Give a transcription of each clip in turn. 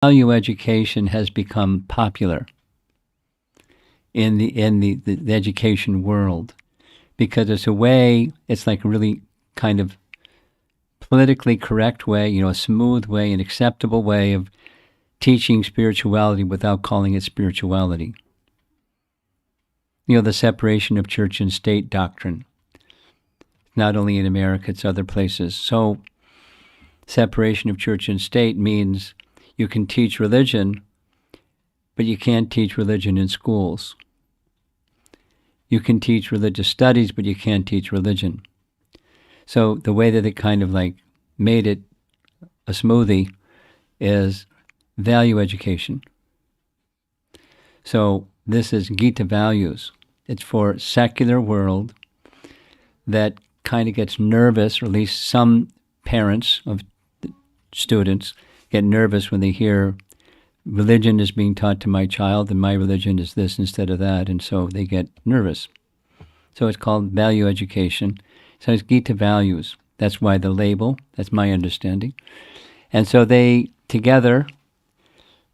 value education has become popular in the education world because it's a way, it's like a really kind of politically correct way, a smooth way, an acceptable way of teaching spirituality without calling it spirituality. The separation of church and state doctrine. Not only in America, it's other places. So separation of church and state means you can teach religion, but you can't teach religion in schools. You can teach religious studies, but you can't teach religion. So the way that they kind of like made it a smoothie is value education. So this is Gita values. It's for secular world that kind of gets nervous, or at least some parents of students get nervous when they hear religion is being taught to my child and my religion is this instead of that, and so they get nervous. So it's called value education. So it's Gita values. That's why the label, that's my understanding. And so they, together,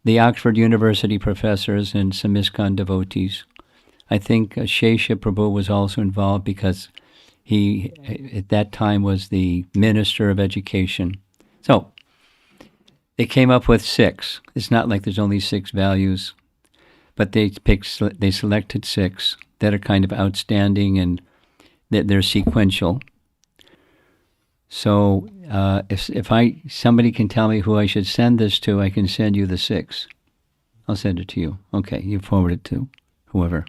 the Oxford University professors and some ISKCON devotees, I think Shesha Prabhu was also involved because he, at that time, was the Minister of Education. So they came up with 6. It's not like there's only 6 values, but they selected 6 that are kind of outstanding and that they're sequential. So if somebody can tell me who I should send this to, I can send you the 6. I'll send it to you. Okay, you forward it to whoever.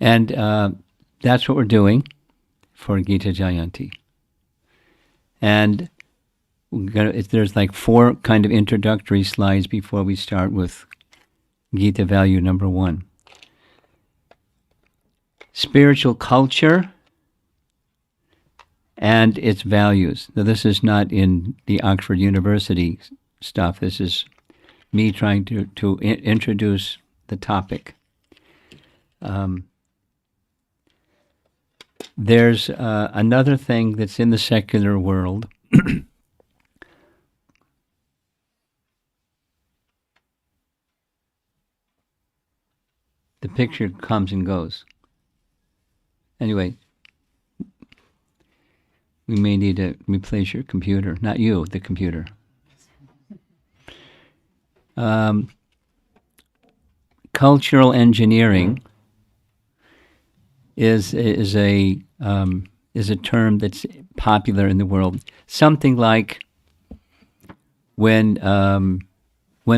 And that's what we're doing for Gita Jayanti. And there's like 4 kind of introductory slides before we start with Gita value number 1. Spiritual culture and its values. Now, this is not in the Oxford University stuff. This is me trying to introduce the topic. There's another thing that's in the secular world. The picture comes and goes. Anyway, we may need to replace your computer. Not you, the computer. Cultural engineering is a term that's popular in the world. Something like when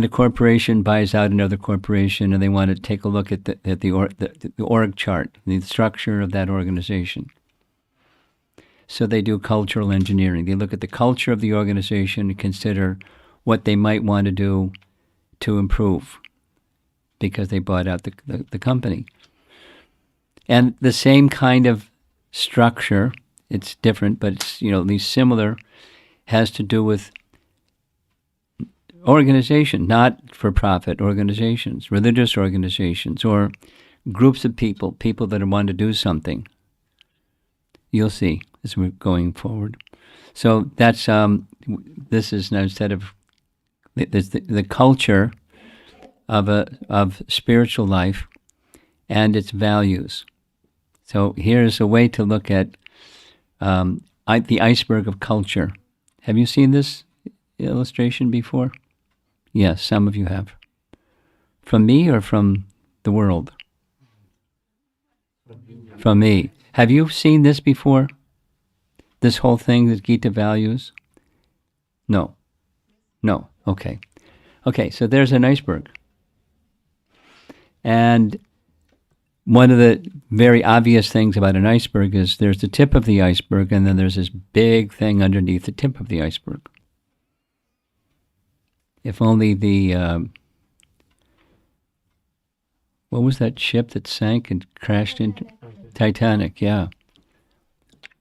a corporation buys out another corporation and they want to take a look at the org chart, the structure of that organization. So they do cultural engineering. They look at the culture of the organization and consider what they might want to do to improve because they bought out the company. And the same kind of structure, it's different, but it's at least similar, has to do with organization, not for-profit organizations, religious organizations, or groups of people that want to do something. You'll see as we're going forward. So that's this is now instead of the culture of spiritual life and its values. So here's a way to look at the iceberg of culture. Have you seen this illustration before? Yes, some of you have. From me or from the world? From me. Have you seen this before? This whole thing that Gita values? No. Okay. Okay, so there's an iceberg. And one of the very obvious things about an iceberg is there's the tip of the iceberg, and then there's this big thing underneath the tip of the iceberg. If only what was that ship that sank and crashed into Titanic? Yeah.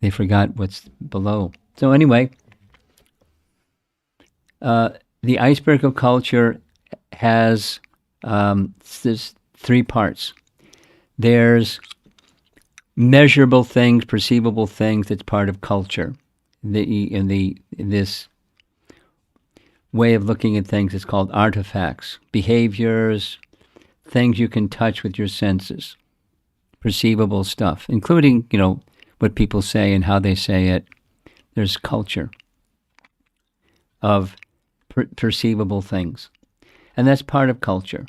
They forgot what's below. So anyway, the iceberg of culture has this 3 parts. There's measurable things, perceivable things that's part of culture. This way of looking at things is called artifacts, behaviors, things you can touch with your senses, perceivable stuff, including, what people say and how they say it. There's culture of perceivable things. And that's part of culture.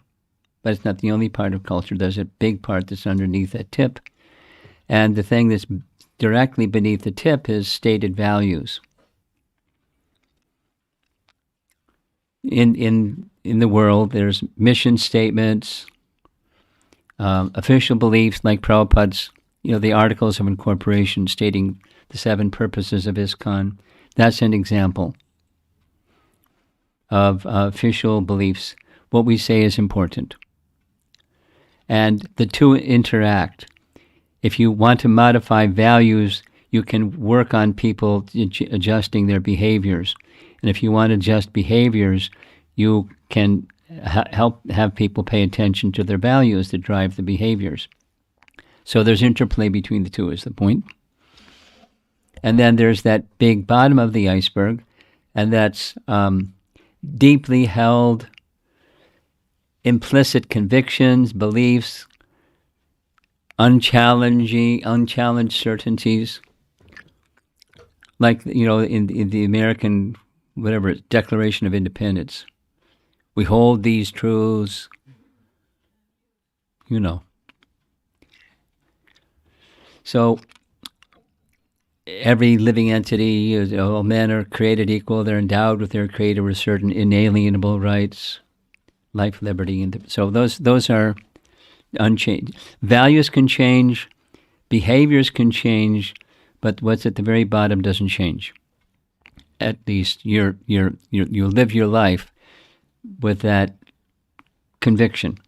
But it's not the only part of culture. There's a big part that's underneath that tip. And the thing that's directly beneath the tip is stated values. In the world, there's mission statements, official beliefs like Prabhupada's, the Articles of Incorporation stating the 7 purposes of ISKCON. That's an example of official beliefs. What we say is important. And the two interact. If you want to modify values, you can work on people adjusting their behaviors. And if you want to adjust behaviors, you can help have people pay attention to their values that drive the behaviors. So there's interplay between the two is the point. And then there's that big bottom of the iceberg, and that's deeply held implicit convictions, beliefs, unchallenged certainties. Like, in the American, Declaration of Independence. We hold these truths, So every living entity, all men are created equal. They're endowed with their Creator with certain inalienable rights, life, liberty, and so those are unchanged. Values can change, behaviors can change, but what's at the very bottom doesn't change. At least you live your life with that conviction,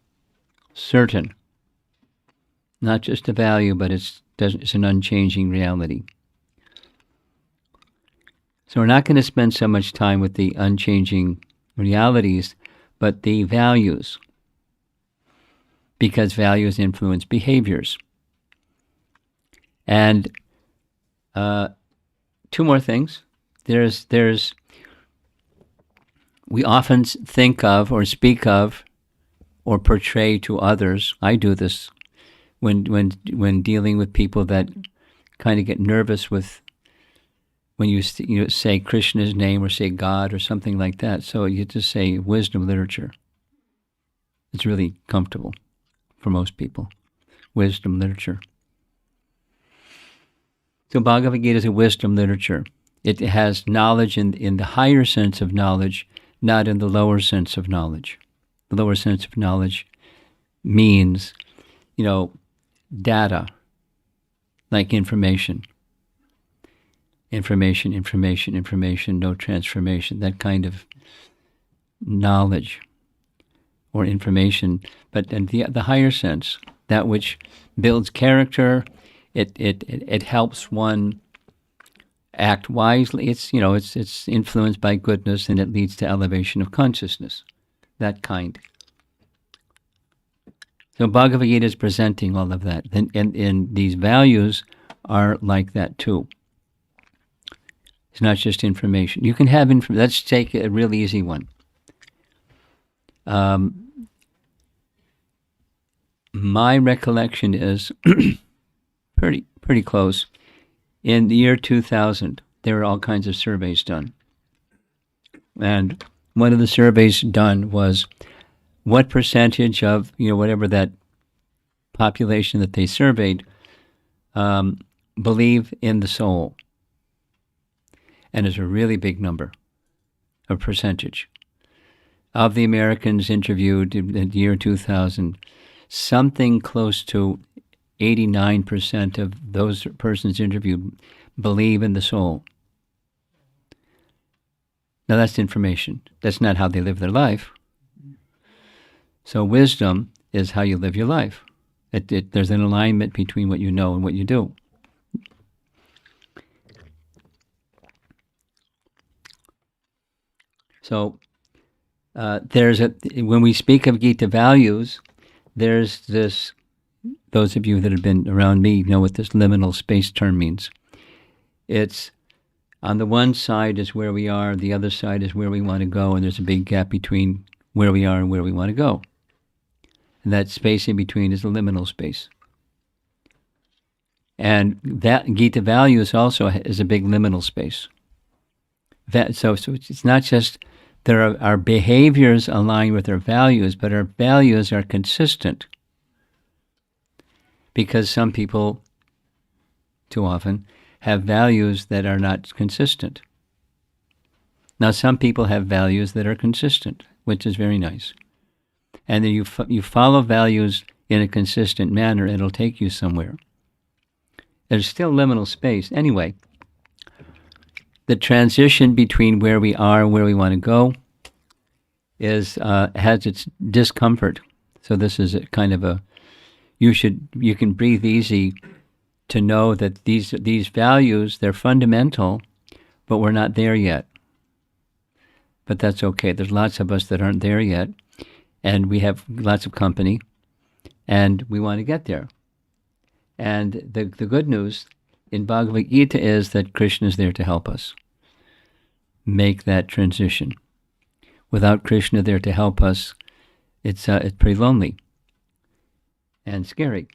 certain, not just a value, but it's an unchanging reality. So we're not going to spend so much time with the unchanging realities, but the values, because values influence behaviors. And 2 more things. We often think of or speak of or portray to others. I do this when dealing with people that kind of get nervous with when you say Krishna's name or say God or something like that. So you just say wisdom literature. It's really comfortable for most people. Wisdom literature. So Bhagavad-Gita is a wisdom literature. It has knowledge in the higher sense of knowledge, not in the lower sense of knowledge. The lower sense of knowledge means, data, like information. Information, no transformation, that kind of knowledge or information. But in the higher sense, that which builds character, it helps one act wisely. It's influenced by goodness, and it leads to elevation of consciousness, that kind. So Bhagavad Gita is presenting all of that, and these values are like that too. It's not just information. You can have let's take a real easy one. My recollection is pretty close. In the year 2000, there were all kinds of surveys done. And one of the surveys done was what percentage of, whatever that population that they surveyed, believe in the soul. And it's a really big number, a percentage. Of the Americans interviewed in the year 2000, something close to 89% of those persons interviewed believe in the soul. Now that's information. That's not how they live their life. So wisdom is how you live your life. There's an alignment between what you know and what you do. So when we speak of Gita values, there's this, those of you that have been around me know what this liminal space term means. It's On the one side is where we are, the other side is where we want to go, and there's a big gap between where we are and where we want to go. And that space in between is the liminal space. And that Gita values also is a big liminal space. So it's not just our behaviors align with our values, but our values are consistent. Because some people, too often, have values that are not consistent. Now, some people have values that are consistent, which is very nice. And then you follow values in a consistent manner, it'll take you somewhere. There's still liminal space. Anyway, the transition between where we are and where we want to go has its discomfort. So this is a kind of you can breathe easy to know that these values, they're fundamental, but we're not there yet. But that's okay. There's lots of us that aren't there yet, and we have lots of company, and we want to get there. And the good news in Bhagavad-Gita is that Krishna is there to help us make that transition. Without Krishna there to help us, it's pretty lonely and scary.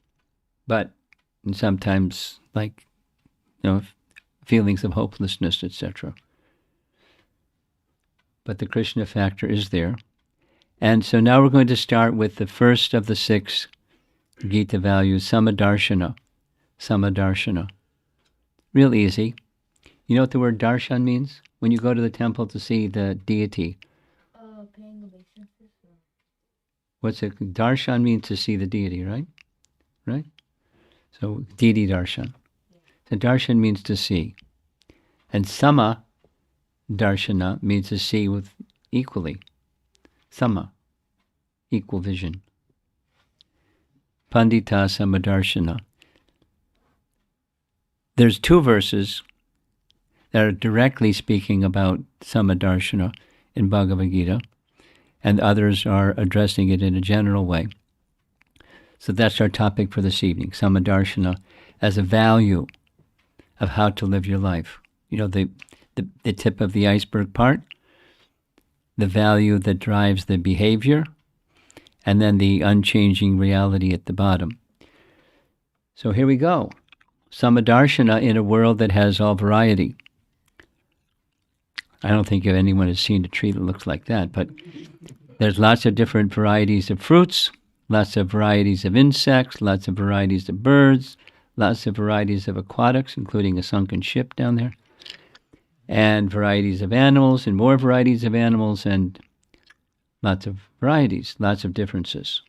But sometimes, feelings of hopelessness, etc. But the Krishna factor is there. And so now we're going to start with the first of the 6 Gita values, Samadarsana. Samadarsana. Real easy. You know what the word darshan means? When you go to the temple to see the deity. Paying obeisances. What's it? Darshan means to see the deity, right? Right? So, deity darshan. Yeah. So, darshan means to see. And sama darshana means to see with equally. Sama, equal vision. Pandita Samadarshana. There's 2 verses that are directly speaking about Samadarshana in Bhagavad-Gita, and others are addressing it in a general way. So that's our topic for this evening, Samadarshana as a value of how to live your life. You know, the tip of the iceberg part, the value that drives the behavior, and then the unchanging reality at the bottom. So here we go. Samadarshana in a world that has all variety. I don't think anyone has seen a tree that looks like that, but there's lots of different varieties of fruits, lots of varieties of insects, lots of varieties of birds, lots of varieties of aquatics, including a sunken ship down there, and varieties of animals, and more varieties of animals, and lots of varieties, lots of differences.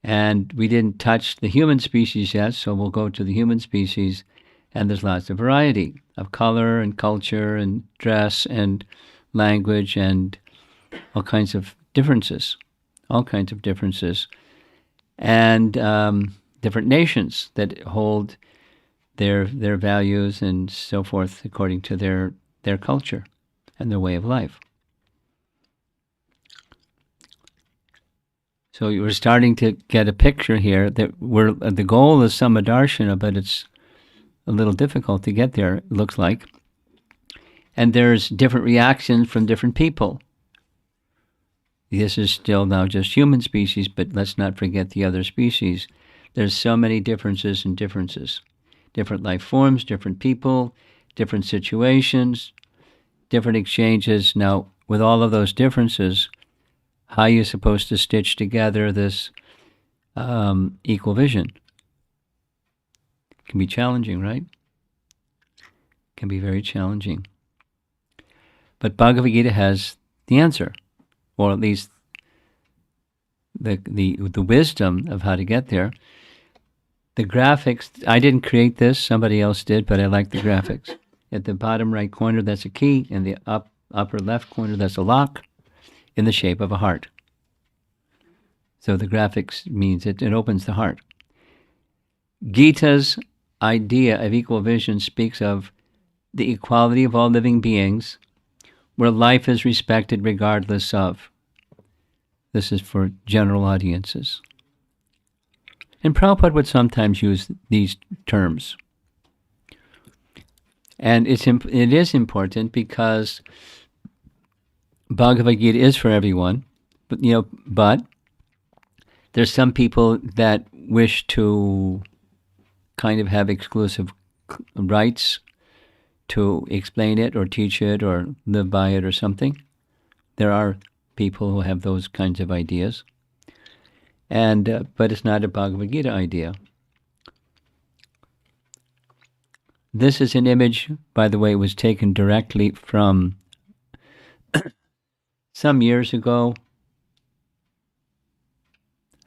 And we didn't touch the human species yet, so we'll go to the human species, and there's lots of variety of color and culture and dress and language and all kinds of differences, and different nations that hold their values and so forth according to their culture and their way of life. So we're starting to get a picture here that the goal is Samadarshana, but it's a little difficult to get there, it looks like. And there's different reactions from different people. This is still now just human species, but let's not forget the other species. There's so many differences and differences. Different life forms, different people, different situations, different exchanges. Now, with all of those differences, how are you supposed to stitch together this equal vision? It can be challenging, right? It can be very challenging. But Bhagavad Gita has the answer, or at least the wisdom of how to get there. The graphics, I didn't create this, somebody else did, but I like the graphics. At the bottom right corner, that's a key. In the upper left corner, that's a lock in the shape of a heart. So the graphics means it opens the heart. Gita's idea of equal vision speaks of the equality of all living beings, where life is respected regardless of. This is for general audiences. And Prabhupada would sometimes use these terms. And it is important because Bhagavad-Gita is for everyone, but there's some people that wish to kind of have exclusive rights to explain it or teach it or live by it or something. There are people who have those kinds of ideas, but it's not a Bhagavad Gita idea. This is an image, by the way, it was taken directly from some years ago.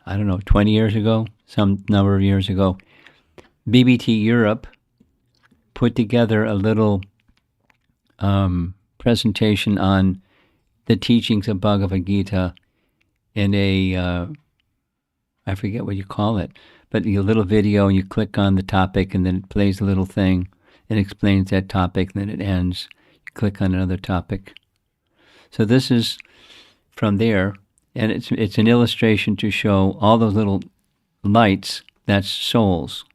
I don't know, 20 years ago, some number of years ago. BBT Europe put together a little presentation on the teachings of Bhagavad Gita in a, I forget what you call it, but a little video, and you click on the topic, and then it plays a little thing and explains that topic, and then it ends. You click on another topic. So this is from there, and it's an illustration to show all those little lights, that's souls.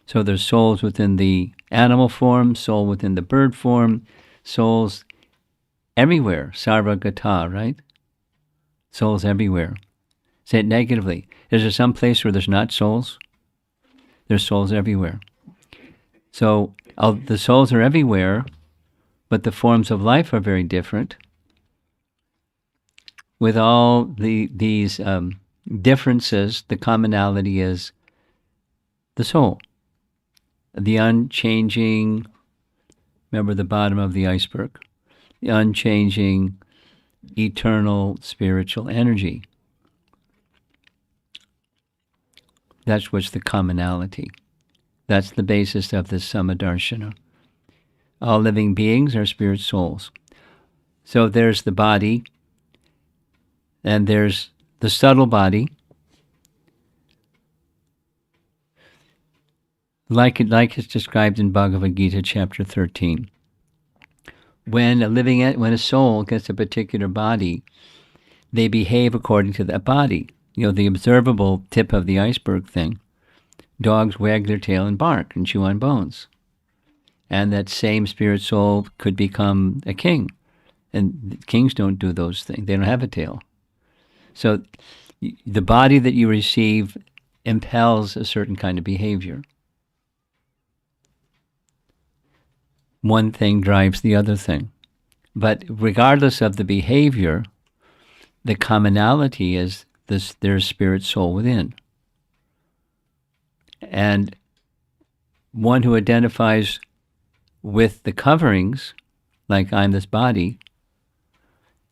So there's souls within the animal form, soul within the bird form, souls everywhere, sarvagata, right? Souls everywhere. Say it negatively. Is there some place where there's not souls? There's souls everywhere. So the souls are everywhere, but the forms of life are very different. With all these differences, the commonality is the soul. The unchanging, remember the bottom of the iceberg, the unchanging, eternal spiritual energy. That's what's the commonality. That's the basis of this Samadarsana. All living beings are spirit souls. So there's the body, and there's the subtle body, like it's described in Bhagavad-Gita, chapter 13. When a soul gets a particular body, they behave according to that body. The observable tip of the iceberg thing. Dogs wag their tail and bark and chew on bones. And that same spirit soul could become a king. And kings don't do those things. They don't have a tail. So the body that you receive impels a certain kind of behavior. One thing drives the other thing. But regardless of the behavior, the commonality is there's spirit soul within. And one who identifies with the coverings, like I'm this body,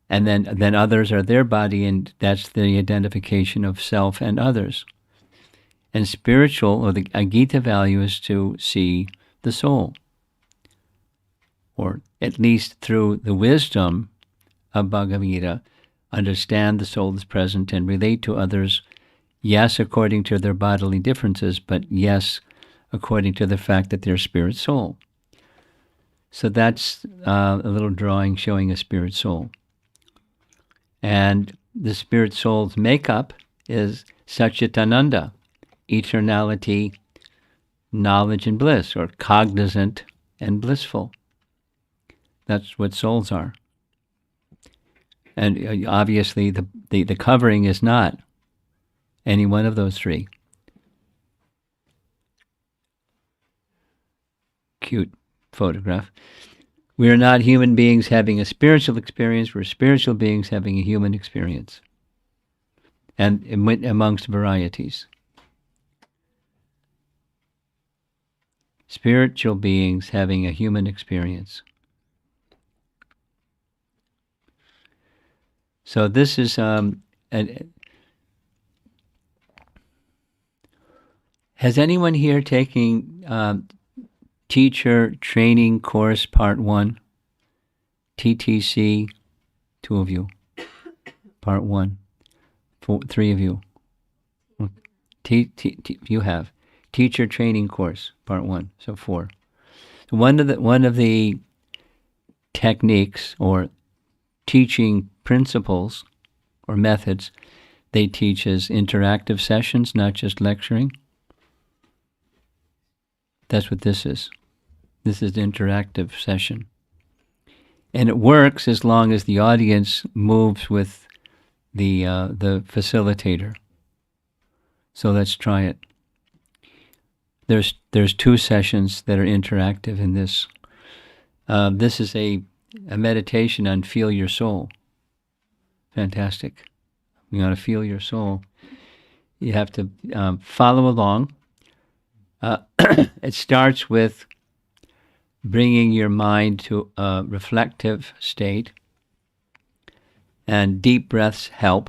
and then others are their body, and that's the identification of self and others. And spiritual, or the Gita value, is to see the soul, or at least through the wisdom of Bhagavad Gita, understand the soul is present and relate to others, yes, according to their bodily differences, but yes, according to the fact that they're spirit soul. So that's a little drawing showing a spirit soul. And the spirit soul's makeup is Satchitananda, eternality, knowledge and bliss, or cognizant and blissful. That's what souls are. And obviously the covering is not any one of those three. Cute photograph. We are not human beings having a spiritual experience. We're spiritual beings having a human experience. And amongst varieties. Spiritual beings having a human experience. So this is has anyone here taking teacher training course part 1? TTC, 2 of you. Part 1. 3 of you. You have teacher training course part 1. So 4. So one of the techniques or teaching principles or methods they teach is interactive sessions, not just lecturing. That's what this is. This is an interactive session. And it works as long as the audience moves with the facilitator. So let's try it. There's 2 sessions that are interactive in this. This is a meditation on feel your soul. Fantastic. You want to feel your soul. You have to follow along. It starts with bringing your mind to a reflective state, and deep breaths help.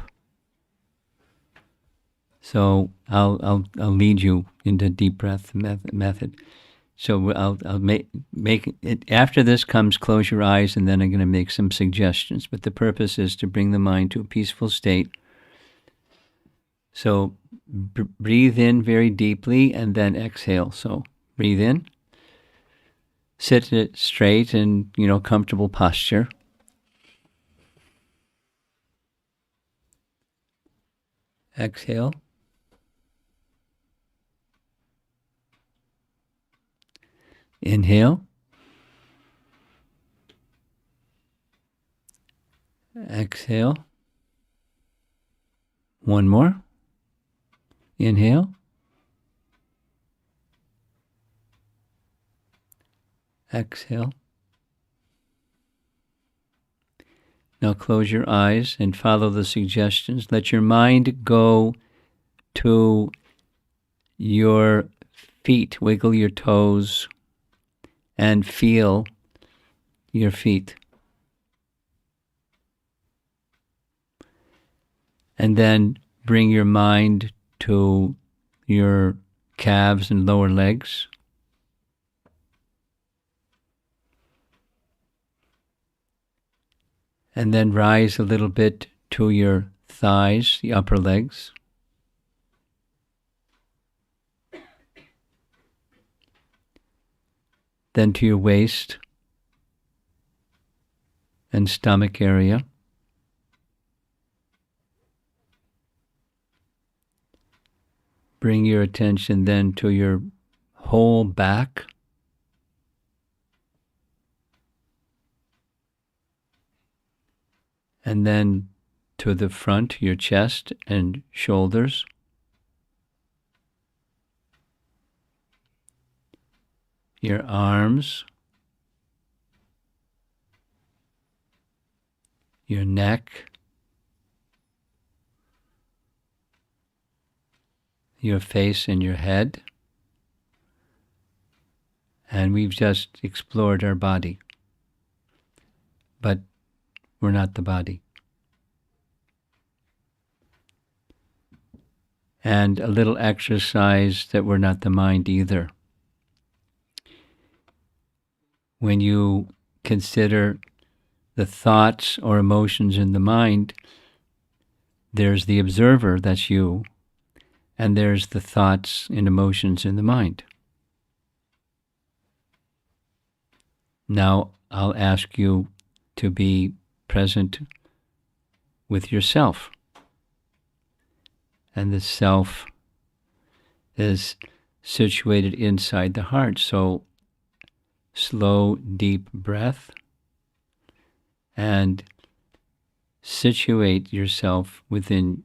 So I'll lead you into deep breath method. So I'll make it. After this comes close your eyes, and then I'm going to make some suggestions. But the purpose is to bring the mind to a peaceful state. So breathe in very deeply, and then exhale. So breathe in. Sit it straight in, comfortable posture. Exhale. Inhale. Exhale. One more. Inhale. Exhale. Now close your eyes and follow the suggestions. Let your mind go to your feet. Wiggle your toes and feel your feet. And then bring your mind to your calves and lower legs. And then rise a little bit to your thighs, the upper legs. Then to your waist and stomach area. Bring your attention then to your whole back. And then to the front, your chest and shoulders. Your arms. Your neck. Your face and your head. And we've just explored our body. But we're not the body. And a little exercise that we're not the mind either. When you consider the thoughts or emotions in the mind, there's the observer, that's you, and there's the thoughts and emotions in the mind. Now I'll ask you to be present with yourself. And the self is situated inside the heart. So slow, deep breath and situate yourself within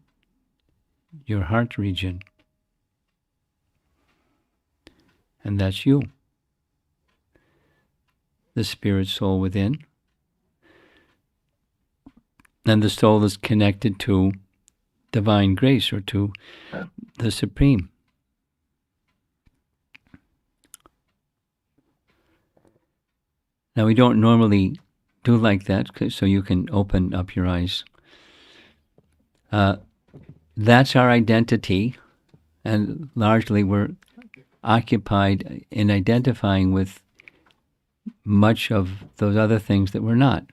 your heart region. And that's you, the spirit soul within. And the soul is connected to divine grace or to the Supreme. Now we don't normally do like that, so you can open up your eyes. That's our identity, and largely we're occupied in identifying with much of those other things that we're not.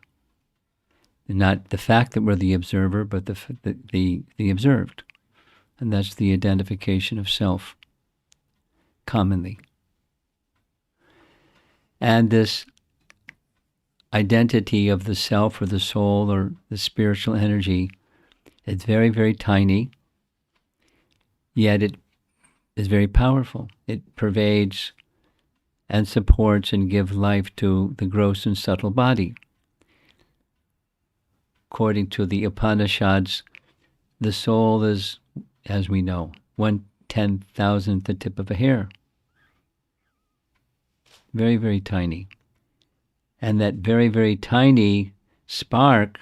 Not the fact that we're the observer, but the observed. And that's the identification of self, commonly. And this identity of the self or the soul or the spiritual energy, it's very, very tiny, yet it is very powerful. It pervades and supports and gives life to the gross and subtle body. According to the Upanishads, the soul is, as we know, 1/10,000th the tip of a hair. Very, very tiny. And that very, very tiny spark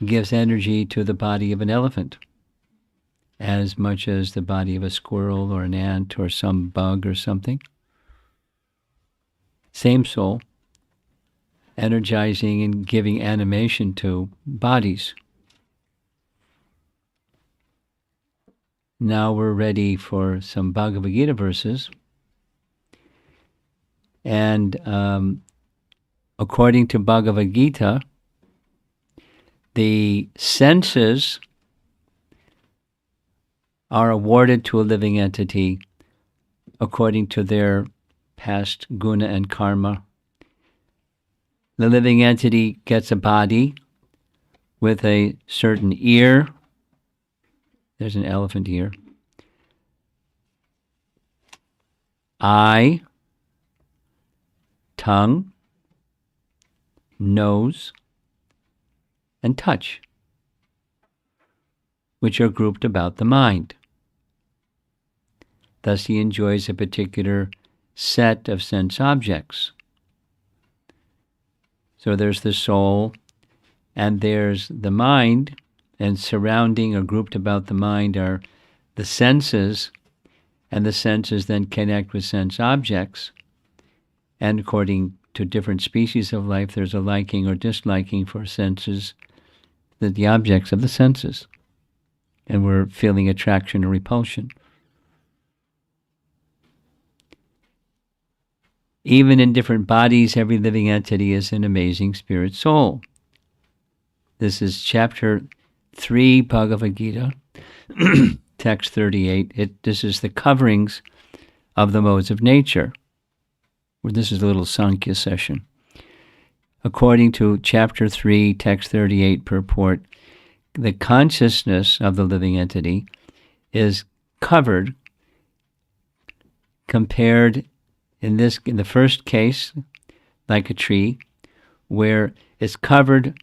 gives energy to the body of an elephant, as much as the body of a squirrel or an ant or some bug or something. Same soul, energizing and giving animation to bodies. Now we're ready for some Bhagavad-Gita verses. And according to Bhagavad-Gita, the senses are awarded to a living entity according to their past guna and karma. The living entity gets a body with a certain ear. There's an elephant ear. Eye, tongue, nose, and touch, which are grouped about the mind. Thus he enjoys a particular set of sense objects. So there's the soul, and there's the mind, and surrounding or grouped about the mind are the senses, and the senses then connect with sense objects. And according to different species of life, there's a liking or disliking for senses, the objects of the senses. And we're feeling attraction or repulsion. Even in different bodies, every living entity is an amazing spirit soul. This is chapter 3, Bhagavad-Gita, text 38. This is the coverings of the modes of nature. This is a little Sankhya session. According to chapter 3, text 38 purport, the consciousness of the living entity is covered, compared in the first case like a tree, where it's covered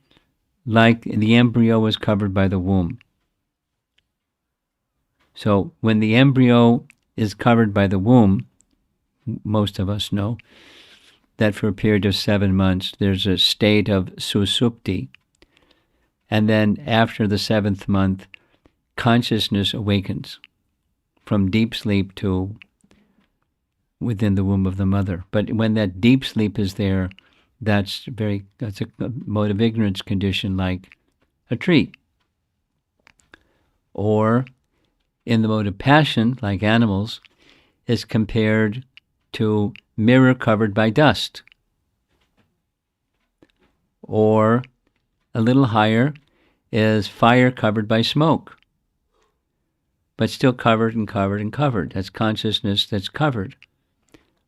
like the embryo was covered by the womb. So when the embryo is covered by the womb, most of us know that for a period of 7 months there's a state of susupti, and then after the 7th month consciousness awakens from deep sleep to within the womb of the mother. But when that deep sleep is there, that's a mode of ignorance condition like a tree. Or in the mode of passion, like animals, is compared to mirror covered by dust. Or a little higher is fire covered by smoke, but still covered and covered and covered. That's consciousness that's covered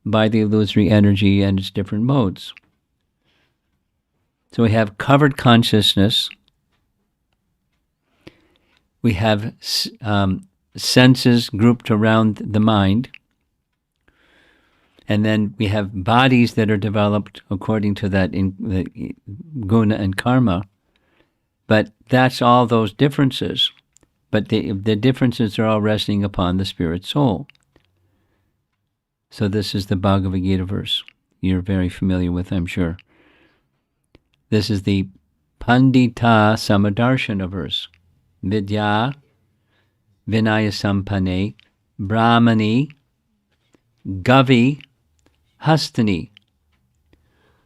by the illusory energy and its different modes. So we have covered consciousness, we have senses grouped around the mind, and then we have bodies that are developed according to that in the guna and karma. But that's all those differences. But the differences are all resting upon the spirit soul. So this is the Bhagavad Gita verse you're very familiar with, I'm sure. This is the Pandita Samadarsana verse. Vidya Vinaya Sampane Brahmani Gavi Hastani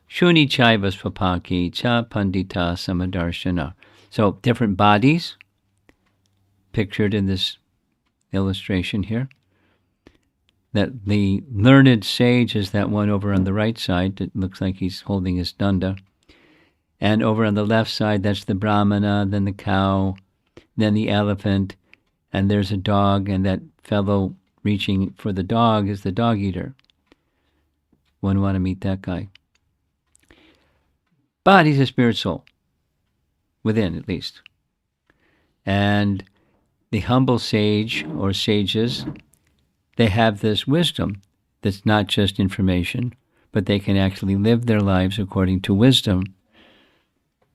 Shuni Chaiva Svapaki Cha Pandita Samadarshana. So different bodies pictured in this illustration here. That the learned sage is that one over on the right side that looks like he's holding his danda. And over on the left side, that's the brahmana, then the cow, then the elephant, and there's a dog, and that fellow reaching for the dog is the dog eater. One want to meet that guy. But he's a spirit soul, within at least. And the humble sage or sages, they have this wisdom that's not just information, but they can actually live their lives according to wisdom,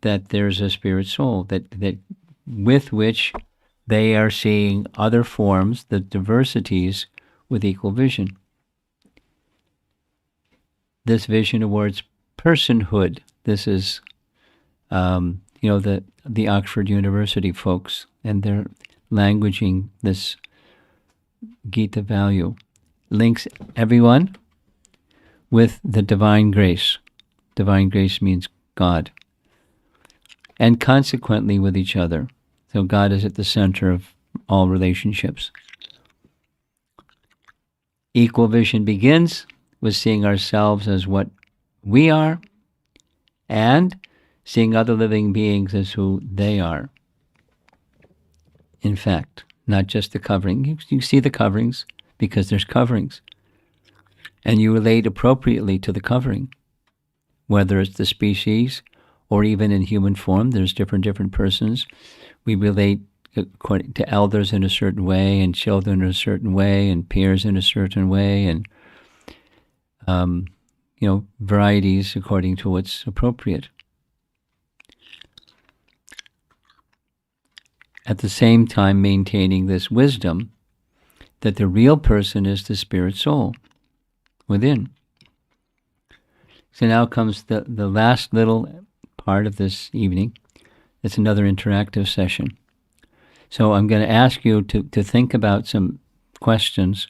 that there's a spirit soul that with which they are seeing other forms, the diversities, with equal vision. This vision towards personhood. This is, the Oxford University folks, and they're languaging this Gita value. Links everyone with the divine grace. Divine grace means God. And consequently with each other. So God is at the center of all relationships. Equal vision begins with seeing ourselves as what we are and seeing other living beings as who they are. In fact, not just the covering. You see the coverings because there's coverings. And you relate appropriately to the covering, whether it's the species or even in human form. There's different persons. We relate according to elders in a certain way, and children in a certain way, and peers in a certain way, and varieties according to what's appropriate. At the same time, maintaining this wisdom that the real person is the spirit soul within. So now comes the last little part of this evening. It's another interactive session. So I'm going to ask you to think about some questions,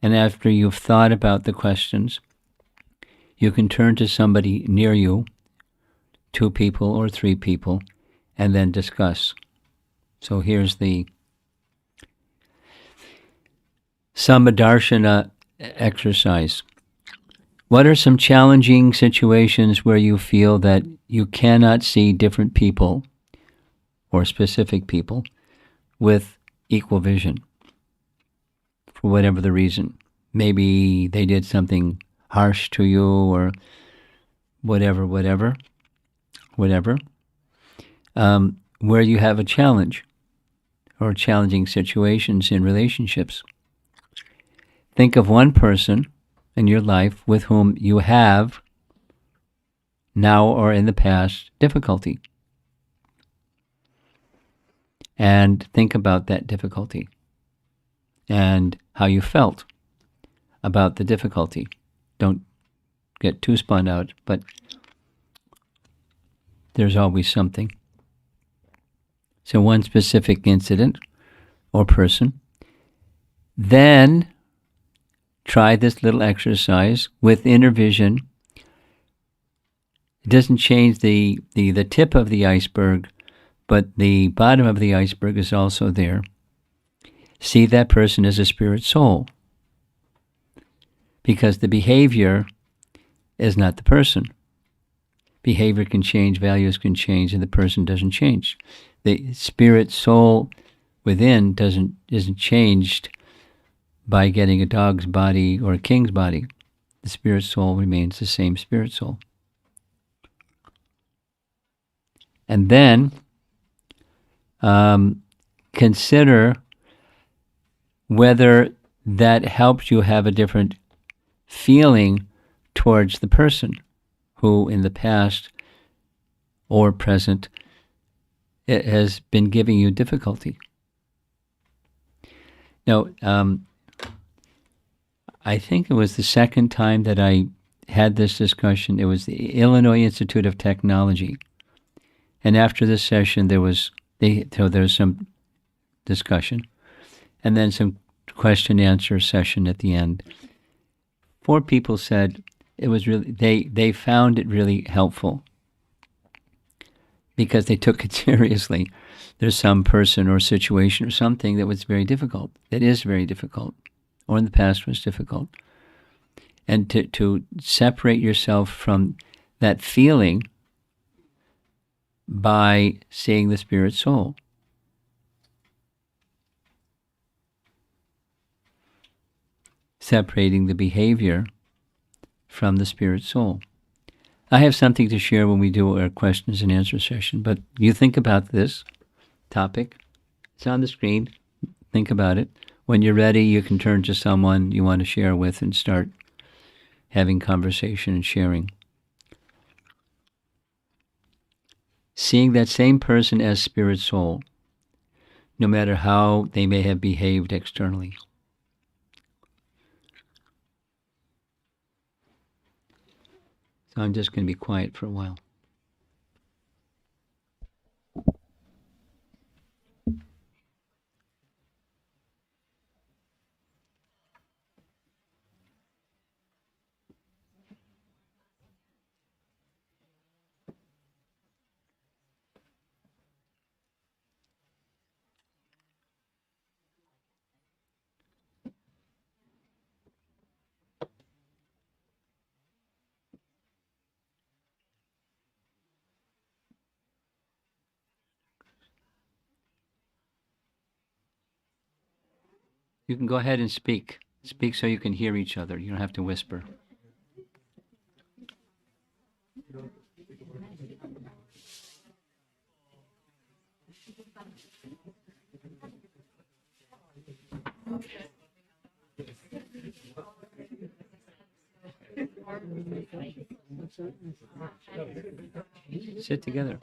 and after you've thought about the questions, you can turn to somebody near you, 2 people or 3 people, and then discuss. So here's the Samadarsana Exercise. What are some challenging situations where you feel that you cannot see different people or specific people with equal vision for whatever the reason? Maybe they did something harsh to you or whatever. Where you have a challenge or challenging situations in relationships. Think of one person in your life with whom you have, now or in the past, difficulty. And think about that difficulty and how you felt about the difficulty. Don't get too spun out, but there's always something. So one specific incident or person. Then try this little exercise with inner vision. It doesn't change the tip of the iceberg, but the bottom of the iceberg is also there. See that person as a spirit soul, because the behavior is not the person. Behavior can change, values can change, and the person doesn't change. The spirit soul within isn't changed by getting a dog's body or a king's body. The spirit soul remains the same spirit soul. And then consider whether that helps you have a different feeling towards the person who in the past or present it has been giving you difficulty. Now, I think it was the second time that I had this discussion. It was the Illinois Institute of Technology. And after this session, there was some discussion, and then some question-answer session at the end. 4 people said it was really, they found it really helpful because they took it seriously. There's some person or situation or something that was very difficult, that is very difficult, or in the past was difficult. And to separate yourself from that feeling by seeing the spirit soul. Separating the behavior from the spirit soul. I have something to share when we do our questions and answer session, but you think about this topic. It's on the screen. Think about it. When you're ready, you can turn to someone you want to share with and start having conversation and sharing. Seeing that same person as spirit soul, no matter how they may have behaved externally. So I'm just going to be quiet for a while. You can go ahead and speak. Speak so you can hear each other. You don't have to whisper. Sit together.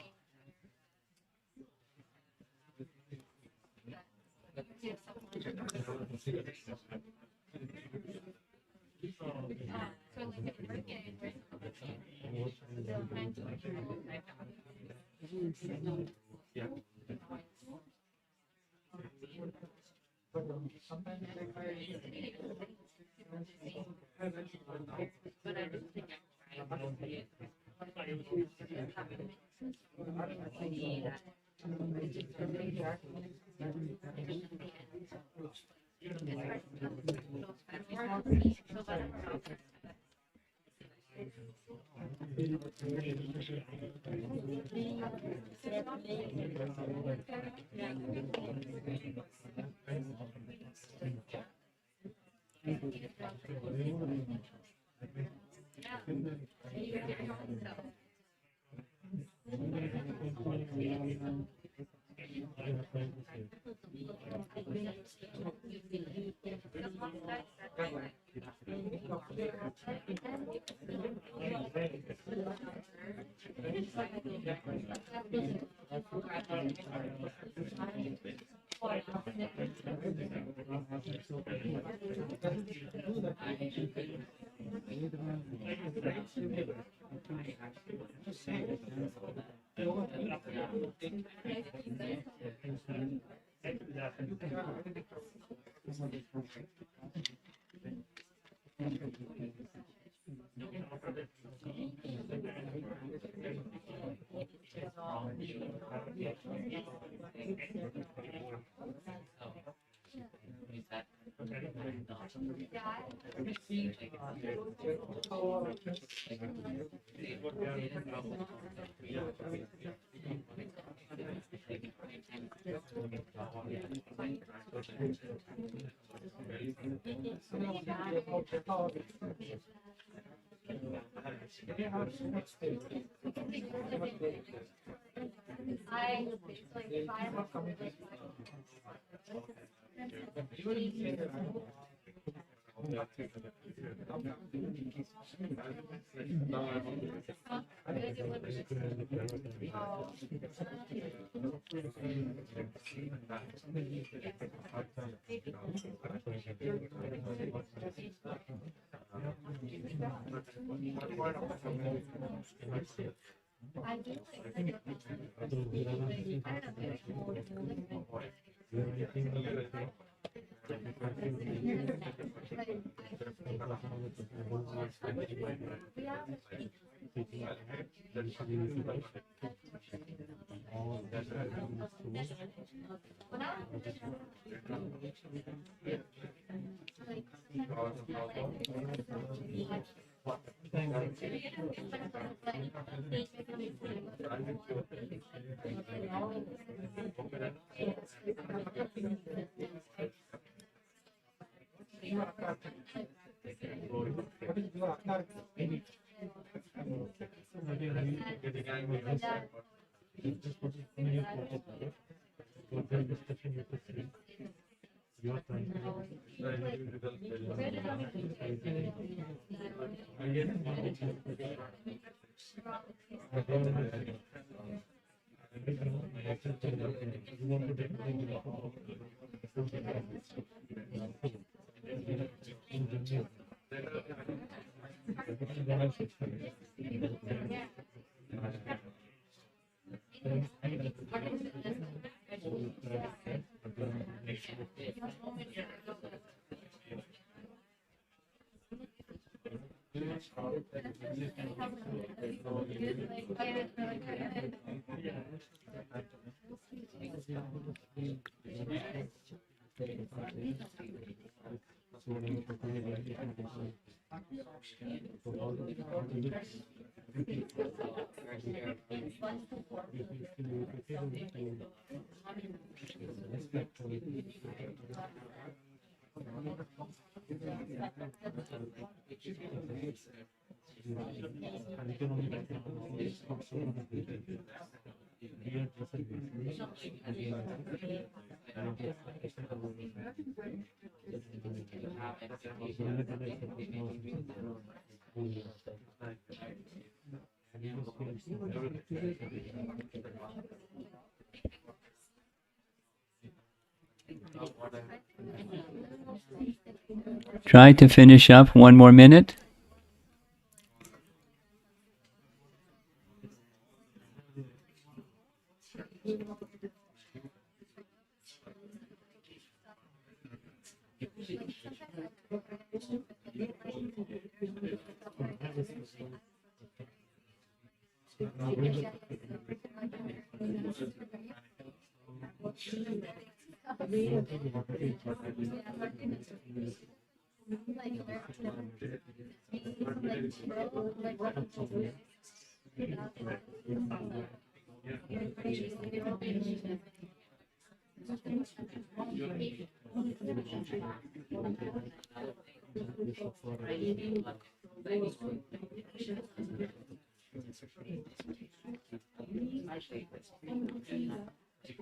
Try to finish up 1 more minute.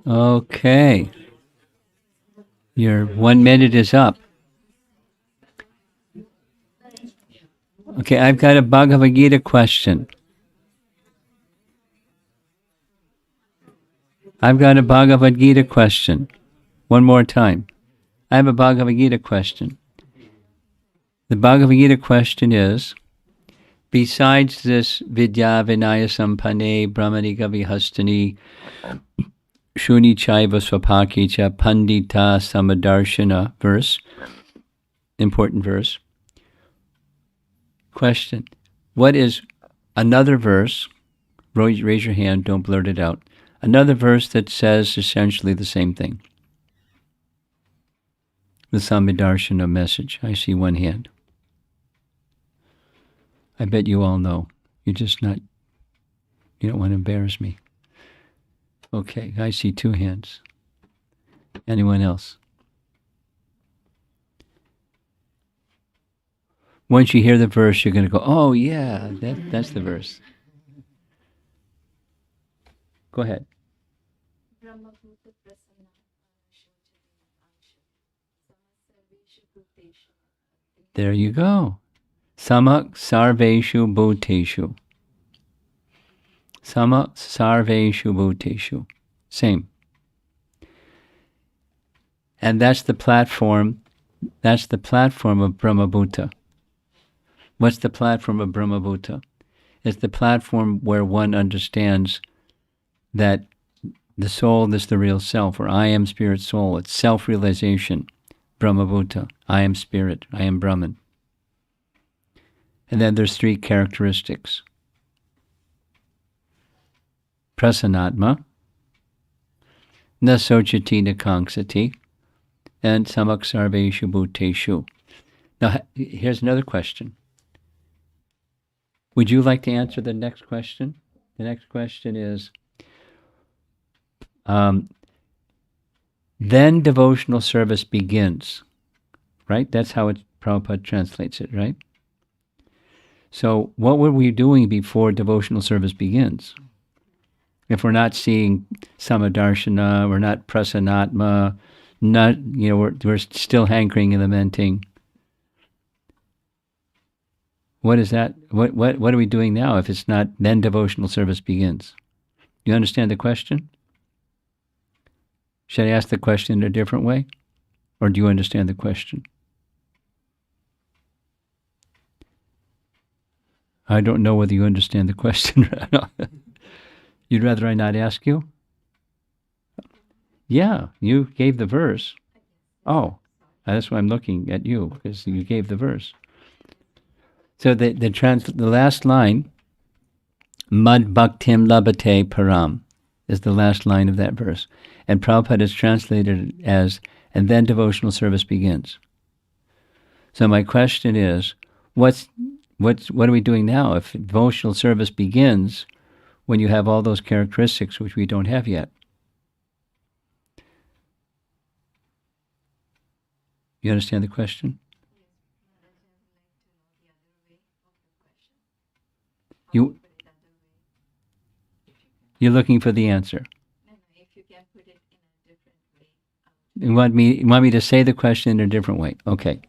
Okay. Your 1 minute is up. Okay, I've got a Bhagavad Gita question. I've got a Bhagavad Gita question. One more time. I have a Bhagavad Gita question. The Bhagavad Gita question is, besides this Vidya Vinaya Sampane Brahmanika Vihastani Shuni Chaiva Swapaki Cha Pandita Samadarsana verse, important verse. Question, what is another verse, raise your hand, don't blurt it out, another verse that says essentially the same thing? The Samadarsana message. I see one hand. I bet you all know. You don't want to embarrass me. Okay, I see 2 hands. Anyone else? Once you hear the verse, you're going to go, oh yeah, that's the verse. Go ahead. There you go. Samak sarveshu bhuteshu. Samak sarveshu bhuteshu. Same. And that's the platform of Brahma-Bhutah. What's the platform of Brahma-Bhutah? It's the platform where one understands that the soul is the real self, or I am spirit soul. It's self-realization. Brahma-Bhutah. I am spirit. I am Brahman. And then there's 3 characteristics. Prasanatma, Nasochati Nakangsati, and Samak Sarveshu Bhuteshu. Now, here's another question. Would you like to answer the next question? The next question is, then devotional service begins, right? That's how Prabhupada translates it, right? So what were we doing before devotional service begins? If we're not seeing Samadarshana, we're not prasanatma, not, we're still hankering and lamenting. What is that? What are we doing now if it's not then devotional service begins? You understand the question? Should I ask the question in a different way? Or do you understand the question? I don't know whether you understand the question or not. You'd rather I not ask you? Yeah, you gave the verse. Oh, that's why I'm looking at you, because you gave the verse. So the last line, Mad Bhaktim Labhate Param, is the last line of that verse. And Prabhupada has translated it as, and then devotional service begins. So my question is, what are we doing now if devotional service begins when you have all those characteristics which we don't have yet? You understand the question? You're looking for the answer. If you can put it in a different way. You want me to say the question in a different way? Okay.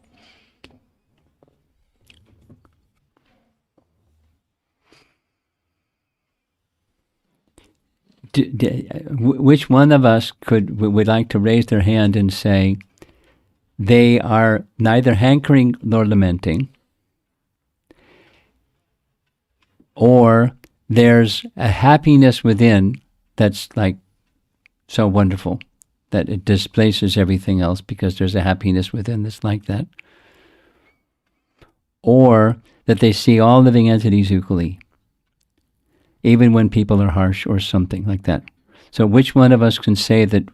Which one of us would like to raise their hand and say they are neither hankering nor lamenting, or there's a happiness within that's like so wonderful that it displaces everything else because there's a happiness within that's like that, or that they see all living entities equally, even when people are harsh or something like that. So which one of us can say that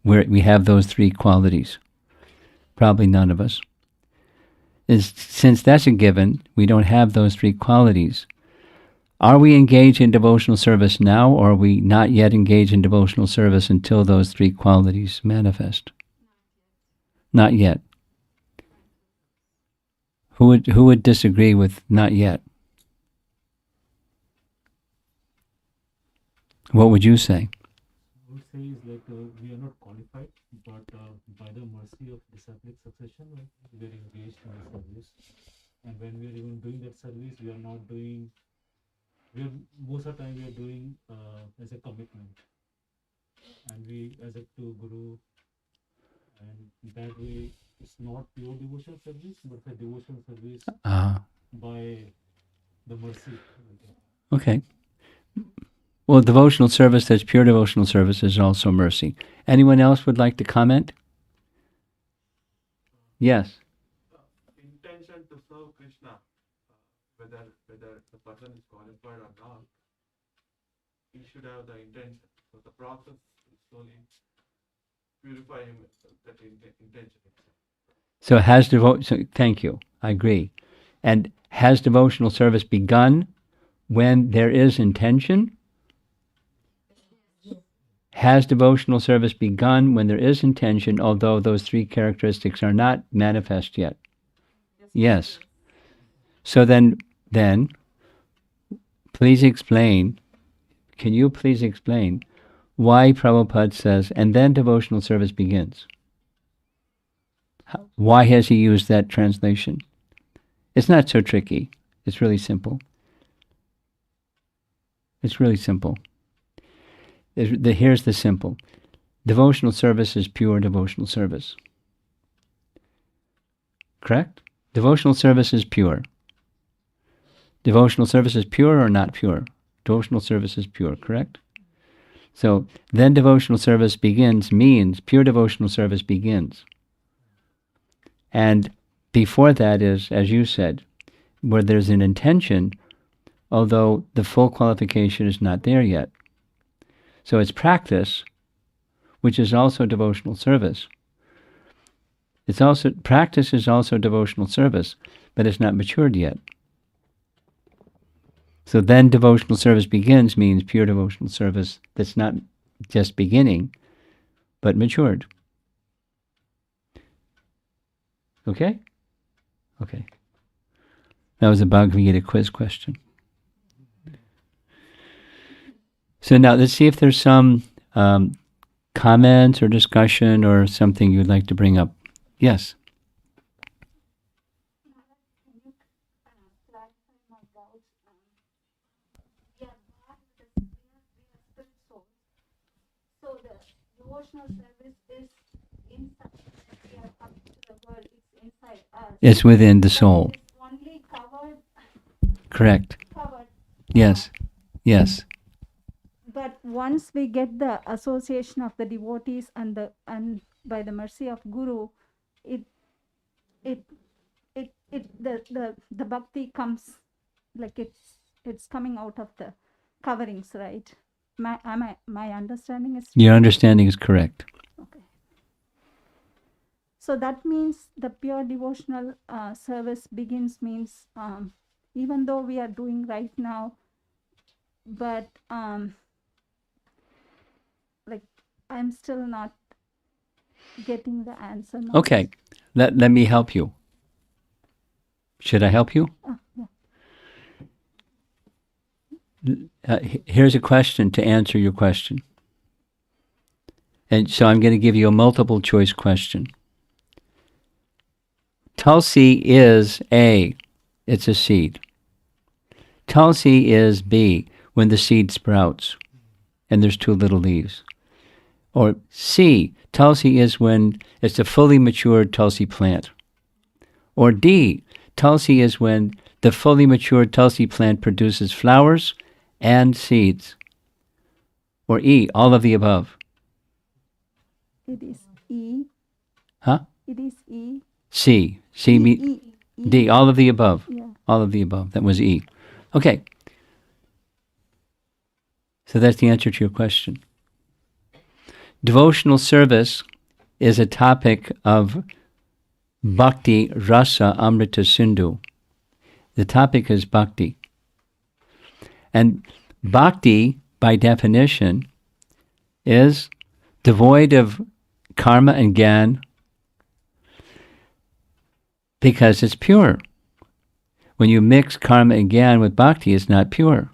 we have those three qualities? Probably none of us. Since that's a given, we don't have those three qualities. Are we engaged in devotional service now, or are we not yet engaged in devotional service until those three qualities manifest? Not yet. Who would disagree with not yet? What would you say? I would say is like we are not qualified, but by the mercy of disciplic succession, we are engaged in the service. And when we are even doing that service, we are not doing. Most of the time we are doing as a commitment, and we as a to Guru, and that way it's not pure devotional service, but a devotional service by the mercy. Okay. Well, devotional service that's pure devotional service is also mercy. Anyone else would like to comment? Yes. Intention to serve Krishna, whether the person is qualified or not, he should have the intention. So the process is slowly purify him that intention. So thank you. I agree. And has devotional service begun when there is intention? Has devotional service begun when there is intention, although those three characteristics are not manifest yet? Yes. So then, please explain, can you please explain why Prabhupada says, and then devotional service begins? Why has he used that translation? It's not so tricky. It's really simple. It's really simple. Here's the simple. Devotional service is pure devotional service. Correct? Devotional service is pure. Devotional service is pure or not pure? Devotional service is pure, correct? So then devotional service begins means pure devotional service begins. And before that is, as you said, where there's an intention, although the full qualification is not there yet. So it's practice, which is also devotional service. Practice is also devotional service, but it's not matured yet. So then devotional service begins means pure devotional service that's not just beginning, but matured. Okay? Okay. That was a Bhagavad-Gita quiz question. So now let's see if there's some comments or discussion or something you'd like to bring up? Yes. Can you clarify my doubts? We are born with a, we are spirit souls. So the devotional service is inside. We are coming to the world. It's inside us. It's within the But soul. it is only covered. Correct. Yes. Yes. But once we get the association of the devotees and by the mercy of Guru, it the bhakti comes like it's coming out of the coverings, right? My understanding is Your understanding is correct. okay. So that means the pure devotional service begins means even though we are doing right now, but like I'm still not getting the answer now. Okay. Let me help you. Should I help you? Yeah. Here's a question to answer your question. And so I'm going to give you a multiple choice question. Tulsi is A, it's a seed. Tulsi is B, when the seed sprouts and there's 2 little leaves. Or C, Tulsi is when it's a fully matured Tulsi plant. Or D, Tulsi is when the fully matured Tulsi plant produces flowers and seeds. Or E, all of the above. It is E. Huh? It is E. C. C, E. D, all of the above. Yeah. All of the above. That was E. Okay. So that's the answer to your question. Devotional service is a topic of Bhakti Rasa Amrita Sindhu. The topic is Bhakti. And Bhakti, by definition, is devoid of karma and gyan because it's pure. When you mix karma and gyan with Bhakti, it's not pure.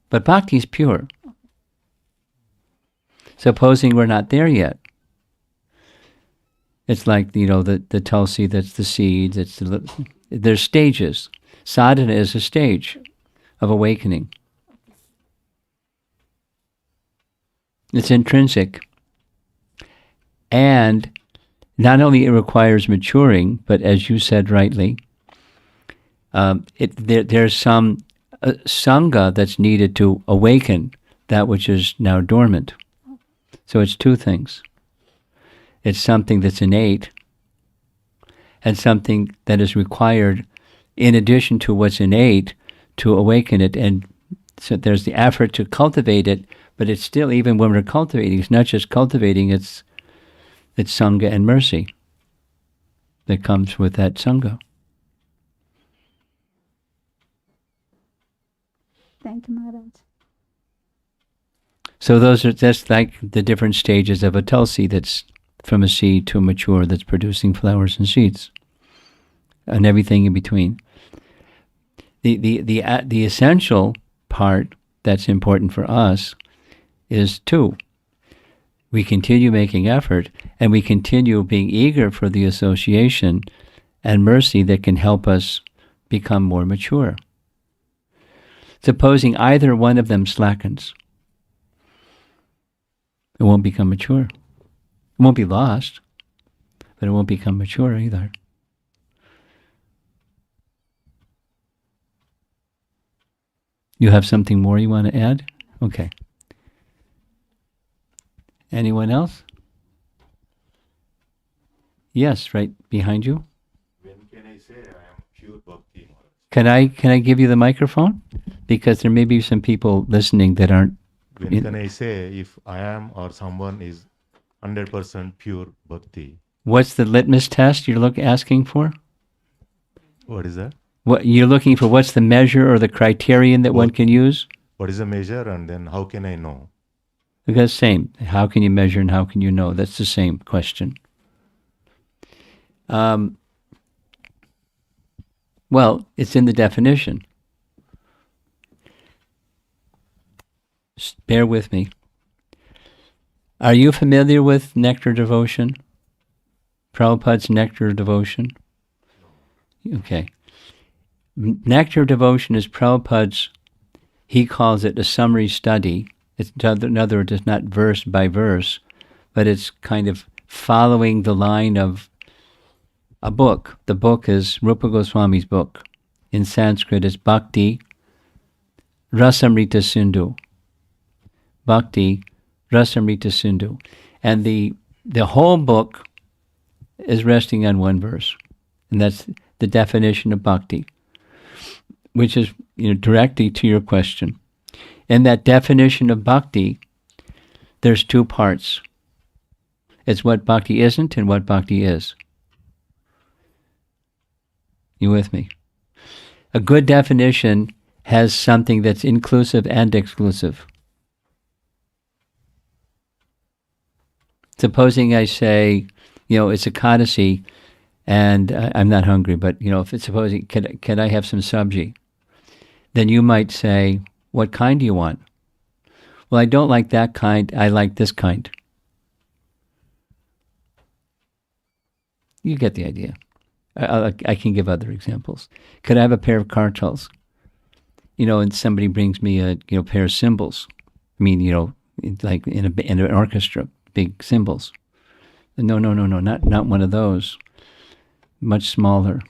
But Bhakti is pure. Supposing we're not there yet. It's like, the Tulsi, that's the seeds, there's stages. Sadhana is a stage of awakening. It's intrinsic. And not only it requires maturing, but as you said rightly, there's some sangha that's needed to awaken that which is now dormant. So it's 2 things. It's something that's innate and something that is required in addition to what's innate to awaken it. And so there's the effort to cultivate it, but it's still, even when we're cultivating, it's not just cultivating, it's sangha and mercy that comes with that sangha. Thank you, Maharaj. So that's like the different stages of a Tulsi that's from a seed to a mature that's producing flowers and seeds and everything in between. The essential part that's important for us is 2. We continue making effort and we continue being eager for the association and mercy that can help us become more mature. Supposing either one of them slackens, it won't become mature. It won't be lost, but it won't become mature either. You have something more you want to add? Okay. Anyone else? Yes, right behind you. When can I say I am pure bhakti, Maharaj? Can I give you the microphone? Because there may be some people listening that aren't. When can I say if I am or someone is 100% pure bhakti? What's the litmus test you're asking for? What is that? What you're looking for? What's the measure or the criterion that one can use? What is the measure and then how can I know? Because same. How can you measure and how can you know? That's the same question. Well, it's in the definition. Bear with me. Are you familiar with Nectar of Devotion? Prabhupada's Nectar of Devotion? Okay. Nectar of Devotion is Prabhupada's, he calls it a summary study. It's, in other words, it's not verse by verse, but it's kind of following the line of a book. The book is Rupa Goswami's book. In Sanskrit, it's Bhakti Rasamrita Sindhu. Bhakti Rasamrita Sindhu. And the whole book is resting on one verse. And that's the definition of bhakti, which is, directly to your question. In that definition of bhakti, there's two parts. It's what bhakti isn't and what bhakti is. You with me? A good definition has something that's inclusive and exclusive. Supposing I say, it's Ekadasi, and I'm not hungry, but, if it's supposing, can I have some sabji? Then you might say, what kind do you want? Well, I don't like that kind, I like this kind. You get the idea. I can give other examples. Could I have a pair of kartals? And somebody brings me a pair of cymbals. I mean, like in an orchestra, big cymbals. No, not one of those. Much smaller.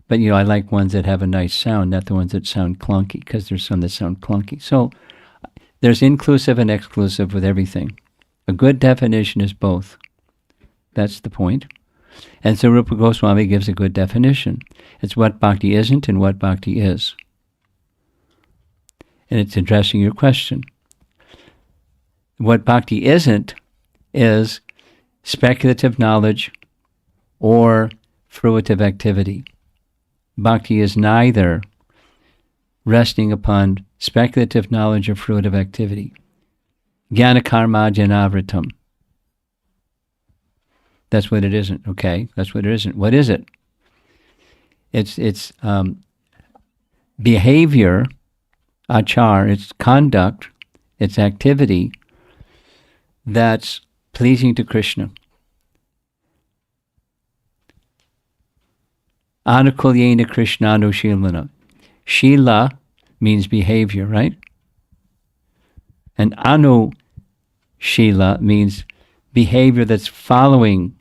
But I like ones that have a nice sound, not the ones that sound clunky, because there's some that sound clunky. So there's inclusive and exclusive with everything. A good definition is both. That's the point. And so Rupa Goswami gives a good definition. It's what bhakti isn't and what bhakti is. And it's addressing your question. What bhakti isn't is speculative knowledge or fruitive activity. Bhakti is neither resting upon speculative knowledge or fruitive activity. Jnana karma janavritam. That's what it isn't, okay? That's what it isn't. What is it? It's behavior, achar, it's conduct, it's activity that's pleasing to Krishna. Anukulyena Krishnanu Shilana. Shila means behavior, right? And Anu Shila means behavior that's following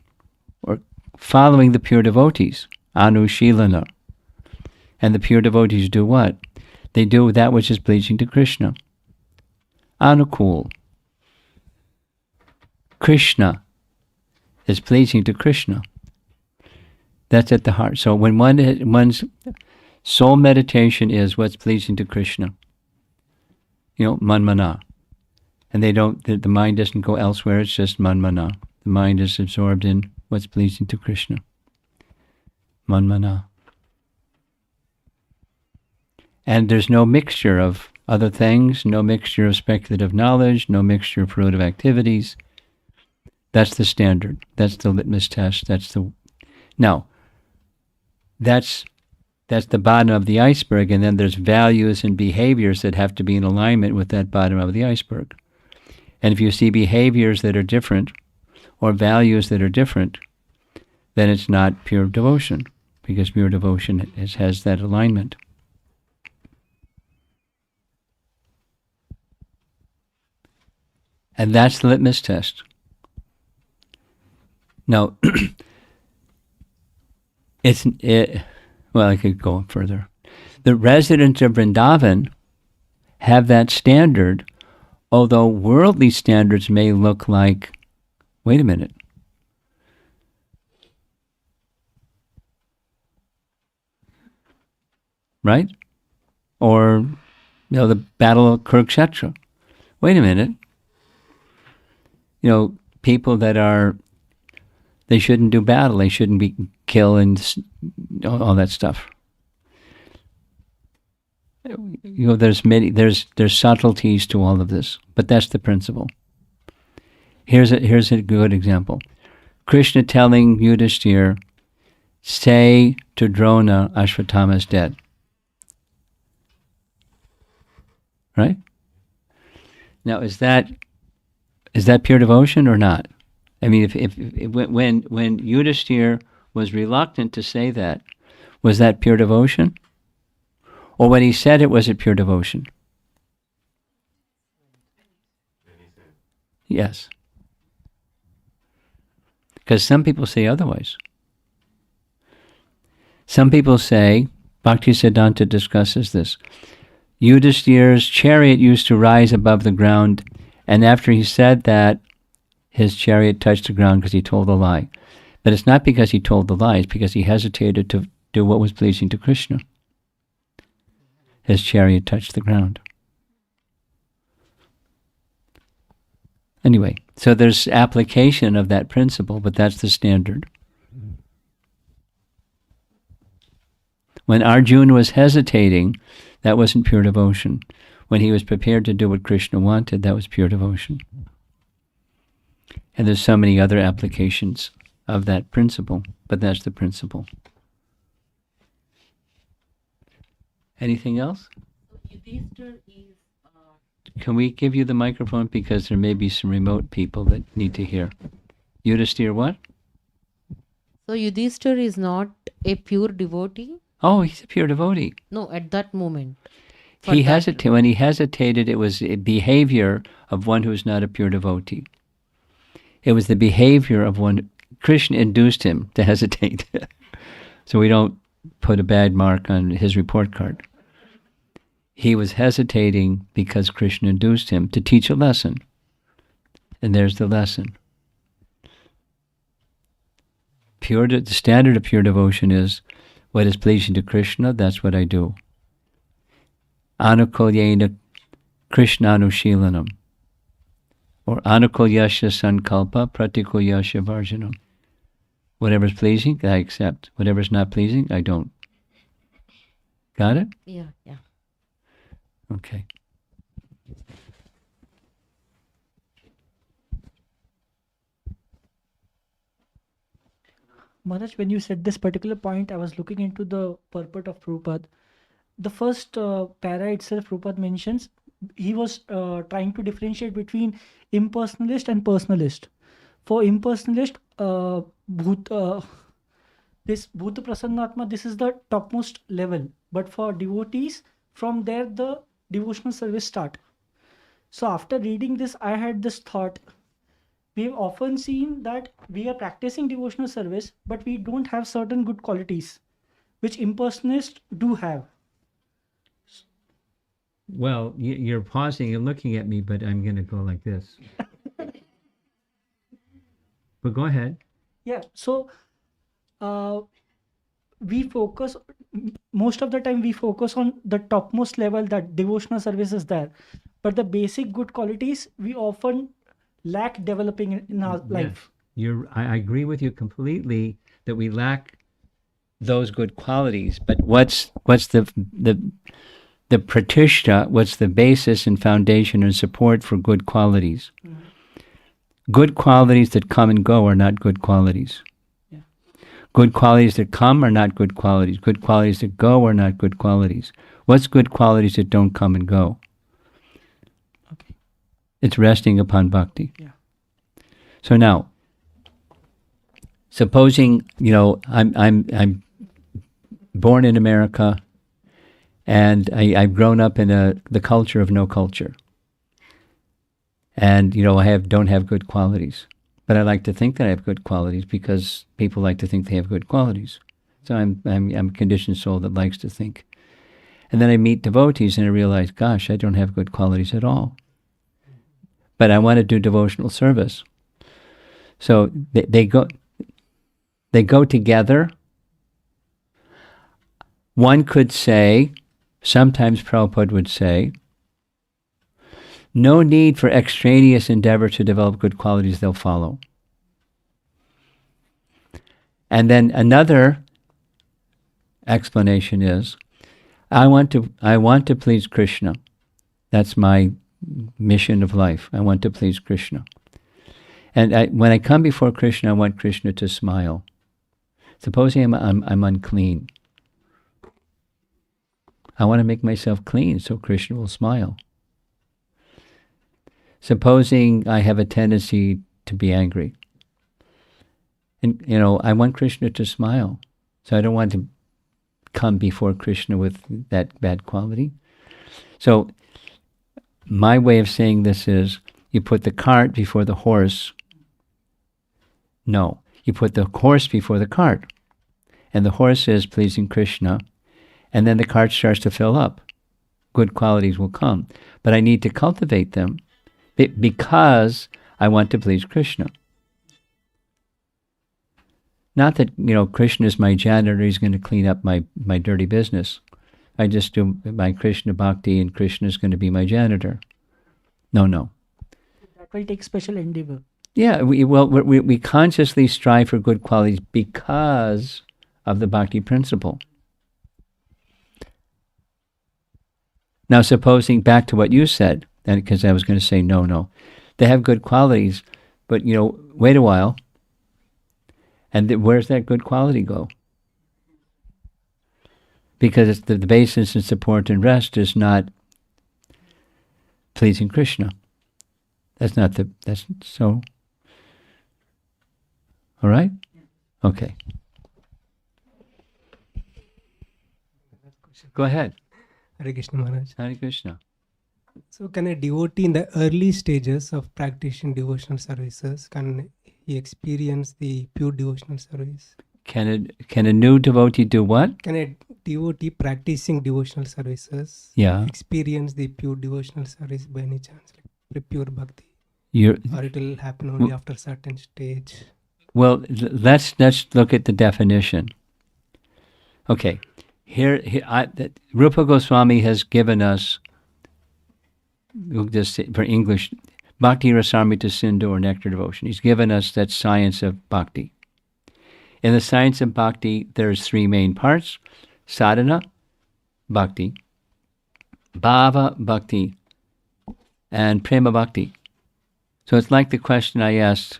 the pure devotees. Anu Shilana. And the pure devotees do what? They do that which is pleasing to Krishna. Anukul. Krishna is pleasing to Krishna. That's at the heart. So when one's soul meditation is what's pleasing to Krishna, manmana. And the mind doesn't go elsewhere, it's just manmana. The mind is absorbed in what's pleasing to Krishna. Manmana. And there's no mixture of other things, no mixture of speculative knowledge, no mixture of fruitive activities. That's the standard. That's the litmus test. That's the bottom of the iceberg, and then there's values and behaviors that have to be in alignment with that bottom of the iceberg. And if you see behaviors that are different or values that are different, then it's not pure devotion, because pure devotion has that alignment. And that's the litmus test. Now, well, I could go further. The residents of Vrindavan have that standard, although worldly standards may look like, wait a minute. Right? Or, the Battle of Kurukshetra. Wait a minute. People that they shouldn't do battle, they shouldn't be kill and all that stuff. There's subtleties to all of this, but that's the principle. Here's a good example. Krishna telling Yudhishthira, say to Drona, Ashwatthama is dead. Right? Now, is that Is that pure devotion or not? I mean, if when Yudhishthir was reluctant to say that, was that pure devotion? Or when he said it, was it pure devotion? Yes. Because some people say otherwise. Some people say, Bhaktisiddhanta discusses this, Yudhishthir's chariot used to rise above the ground, and after he said that, his chariot touched the ground because he told a lie. But it's not because he told the lie, it's because he hesitated to do what was pleasing to Krishna. His chariot touched the ground. Anyway, so there's application of that principle, but that's the standard. When Arjuna was hesitating, that wasn't pure devotion. When he was prepared to do what Krishna wanted, that was pure devotion. And there's so many other applications of that principle, but that's the principle. Anything else? Yudhishthir is Can we give you the microphone because there may be some remote people that need to hear. Yudhishthir what? So Yudhishthir is not a pure devotee? Oh, he's a pure devotee. No, at that moment. For He that- hesitated. When he hesitated, it was a behavior of one who is not a pure devotee. It was the behavior of one. Krishna induced him to hesitate. So we don't put a bad mark on his report card. He was hesitating because Krishna induced him to teach a lesson. And there's the lesson. The standard of pure devotion is what is pleasing to Krishna, that's what I do. Anukulyena Krishnanushilanam. Or Anukulyasya Sankalpa Pratikulyasya Varjanam. Whatever's pleasing, I accept. Whatever's not pleasing, I don't. Got it? Yeah, yeah. Okay. Maharaj, when you said this particular point, I was looking into the purport of Prabhupada. The first para itself, Prabhupada mentions, he was trying to differentiate between impersonalist and personalist. For impersonalist, this Bhuta Prasannatma, this is the topmost level. But for devotees, from there the devotional service start. So after reading this, I had this thought. We've often seen that we are practicing devotional service, but we don't have certain good qualities, which impersonalists do have. Well, you're pausing and looking at me, but I'm going to go like this. But go ahead. Yeah, so we focus, most of the time we focus on the topmost level, that devotional service is there. But the basic good qualities, we often lack developing in our life. I agree with you completely that we lack those good qualities. But what's the pratishta? What's the basis and foundation and support for good qualities? Good qualities that come and go are not good qualities. Yeah. Good qualities that come are not good qualities. Good qualities that go are not good qualities. What's good qualities that don't come and go? Okay. It's resting upon bhakti. Yeah. So now, supposing I'm born in America, and I've grown up in the culture of no culture, and I don't have good qualities, but I like to think that I have good qualities because people like to think they have good qualities. So I'm a conditioned soul that likes to think, and then I meet devotees and I realize, gosh, I don't have good qualities at all. But I want to do devotional service. So they go together. One could say, sometimes Prabhupada would say, no need for extraneous endeavor to develop good qualities, they'll follow. And then another explanation is, I want to please Krishna. That's my mission of life. I want to please Krishna. And when I come before Krishna, I want Krishna to smile. Supposing I'm unclean. I want to make myself clean so Krishna will smile. Supposing I have a tendency to be angry. And, I want Krishna to smile. So I don't want to come before Krishna with that bad quality. So my way of saying this is, you put the cart before the horse. No, you put the horse before the cart. And the horse is pleasing Krishna. And then the cart starts to fill up. Good qualities will come. But I need to cultivate them because I want to please Krishna. Not that, Krishna is my janitor, he's going to clean up my dirty business. I just do my Krishna bhakti and Krishna is going to be my janitor. No. That will take special endeavor. Yeah, we consciously strive for good qualities because of the bhakti principle. Now, supposing, back to what you said, and because I was going to say no. They have good qualities, but, wait a while. And where's that good quality go? Because it's the basis and support and rest is not pleasing Krishna. That's so. All right? Okay. Go ahead. Hare Krishna Maharaj. Hare Krishna. So can a devotee in the early stages of practicing devotional services, can he experience the pure devotional service? Can a new devotee do what? Can a devotee practicing devotional services experience the pure devotional service by any chance, like the pure bhakti? Or it will happen only after a certain stage? Well, let's look at the definition. Okay, here Rupa Goswami has given us, we'll just say for English, Bhakti Rasamrita Sindhu or Nectar of Devotion. He's given us that science of bhakti. In the science of bhakti, there's three main parts: sadhana, bhakti, bhava bhakti, and prema bhakti. So it's like the question I asked,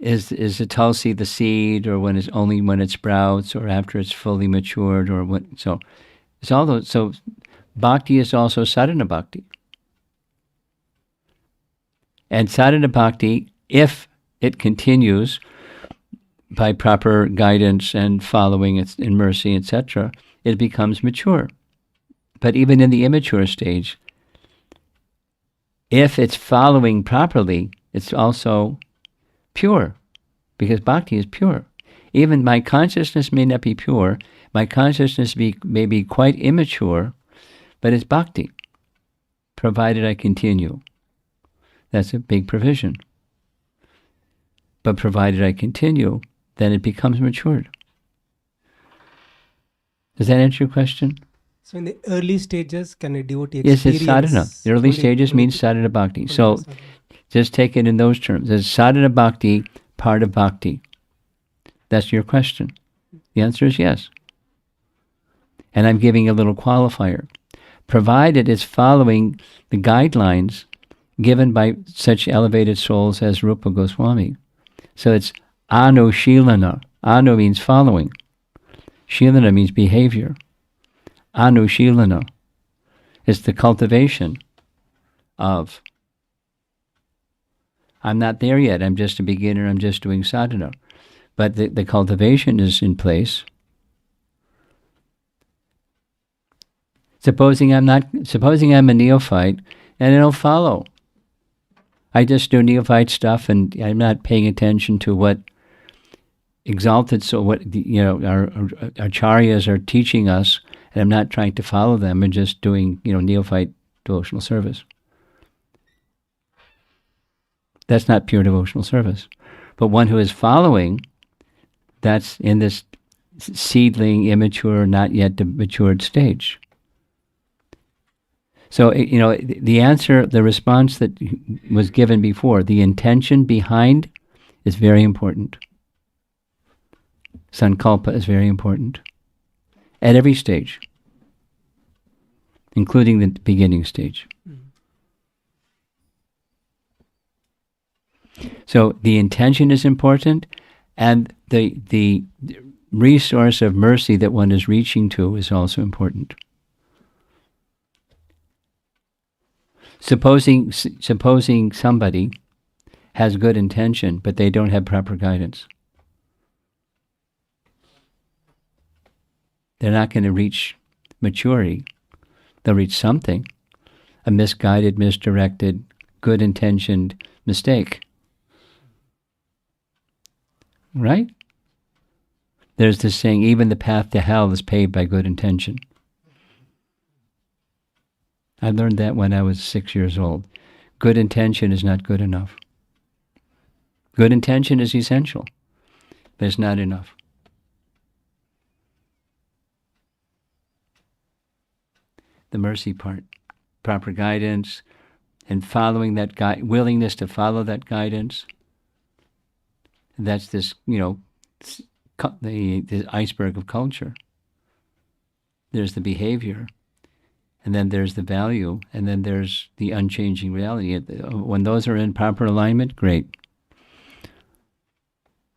is the tulsi the seed, or when it sprouts, or after it's fully matured, or what? So it's all those. So bhakti is also sadhana bhakti. And sadhana bhakti, if it continues by proper guidance and following it in mercy, etc., it becomes mature. But even in the immature stage, if it's following properly, it's also pure, because bhakti is pure. Even my consciousness may not be pure, my consciousness may be quite immature, but it's bhakti, provided I continue. That's a big provision. But provided I continue, then it becomes matured. Does that answer your question? So in the early stages, can a devotee experience? Yes, it's sadhana. The early stages means sadhana bhakti. So just take it in those terms. Is sadhana bhakti part of bhakti? That's your question. The answer is yes. And I'm giving a little qualifier. Provided it's following the guidelines given by such elevated souls as Rupa Goswami. So it's anushilana. Anu means following. Shilana means behavior. Anushilana is the cultivation of, I'm not there yet, I'm just a beginner, I'm just doing sadhana. But the cultivation is in place. Supposing I'm a neophyte, and it'll follow. I just do neophyte stuff, and I'm not paying attention to what exalted, so what our acharyas are teaching us, and I'm not trying to follow them and just doing neophyte devotional service. That's not pure devotional service. But one who is following, that's in this seedling, immature, not yet matured stage. So, the answer, the response that was given before, the intention behind is very important. Sankalpa is very important. At every stage, including the beginning stage. So the intention is important, and the resource of mercy that one is reaching to is also important. Supposing somebody has good intention, but they don't have proper guidance. They're not going to reach maturity. They'll reach something, a misguided, misdirected, good-intentioned mistake. Right? There's this saying, even the path to hell is paved by good intention. I learned that when I was 6 years old. Good intention is not good enough. Good intention is essential, but it's not enough. The mercy part, proper guidance, and following that willingness to follow that guidance. That's this, the iceberg of culture. There's the behavior, and then there's the value, and then there's the unchanging reality. When those are in proper alignment, great.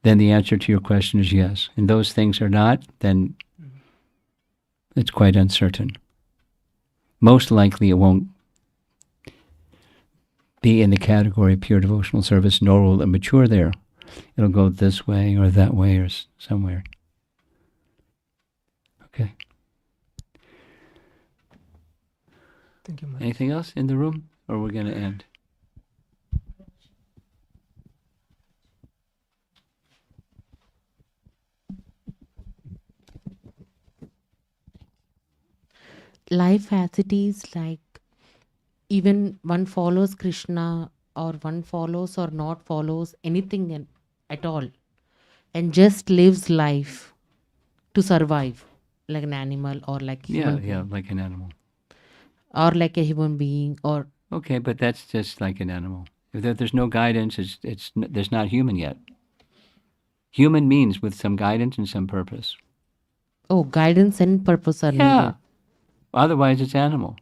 Then the answer to your question is yes. And those things are not, then it's quite uncertain. Most likely it won't be in the category of pure devotional service, nor will it mature there. It'll go this way or that way or somewhere. Okay. Thank you, Maharaj. Anything else in the room, or we're going to end? Life as it is, like even one follows Krishna or one follows or not follows anything at all, and just lives life to survive like an animal or like human being, like an animal. or like a human being, or Okay, but that's just like an animal. If there's no guidance, there's not human yet. Human means with some guidance and some purpose. guidance and purpose are needed. Otherwise, it's animal.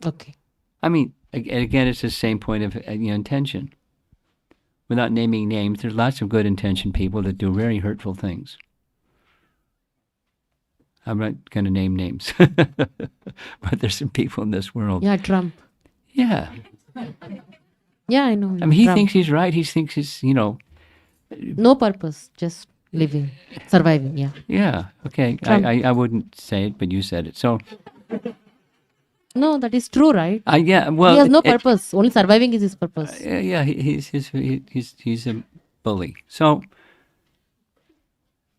Okay. I mean, again, it's the same point of intention. Without naming names, there's lots of good intentioned people that do very hurtful things. I'm not going to name names, but there's some people in this world. Yeah, Trump. Yeah. Yeah, I know. I mean, he Trump. thinks he's right. He thinks he's, No purpose, just living, surviving. Yeah. Yeah. Okay. I wouldn't say it, but you said it. So. No, that is true, right? Yeah. Well, he has no purpose. Only surviving is his purpose. Yeah. He's a bully. So.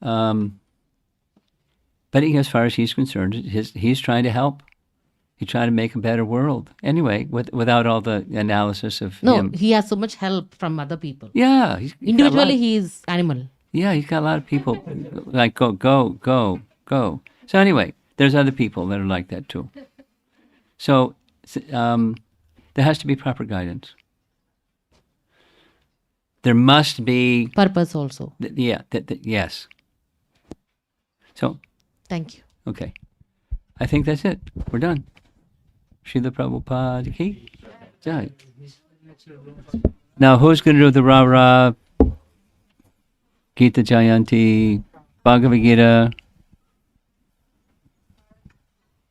But as far as he's concerned, he's trying to help. He's trying to make a better world. Anyway, without all the analysis of him. No, he has so much help from other people. Yeah. Individually, he is animal. Yeah, he's got a lot of people like go. So anyway, there's other people that are like that too. So there has to be proper guidance. There must be purpose also. Yes. So. Thank you. Okay. I think that's it. We're done. Srila Prabhupada ki jai. Now, who's going to do the Ra Gita Jayanti, Bhagavad-Gita?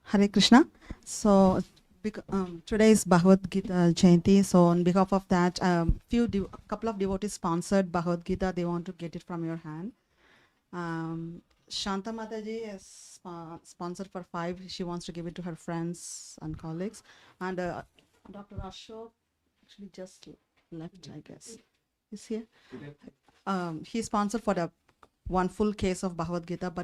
Hare Krishna. So today is Bhagavad-Gita Jayanti. So on behalf of that, couple of devotees sponsored Bhagavad-Gita. They want to get it from your hand. Shanta Mataji is sponsored for 5. She wants to give it to her friends and colleagues. And Dr. Ashok actually just left, I guess. He's here. He sponsored for one full case of Bhagavad Gita, but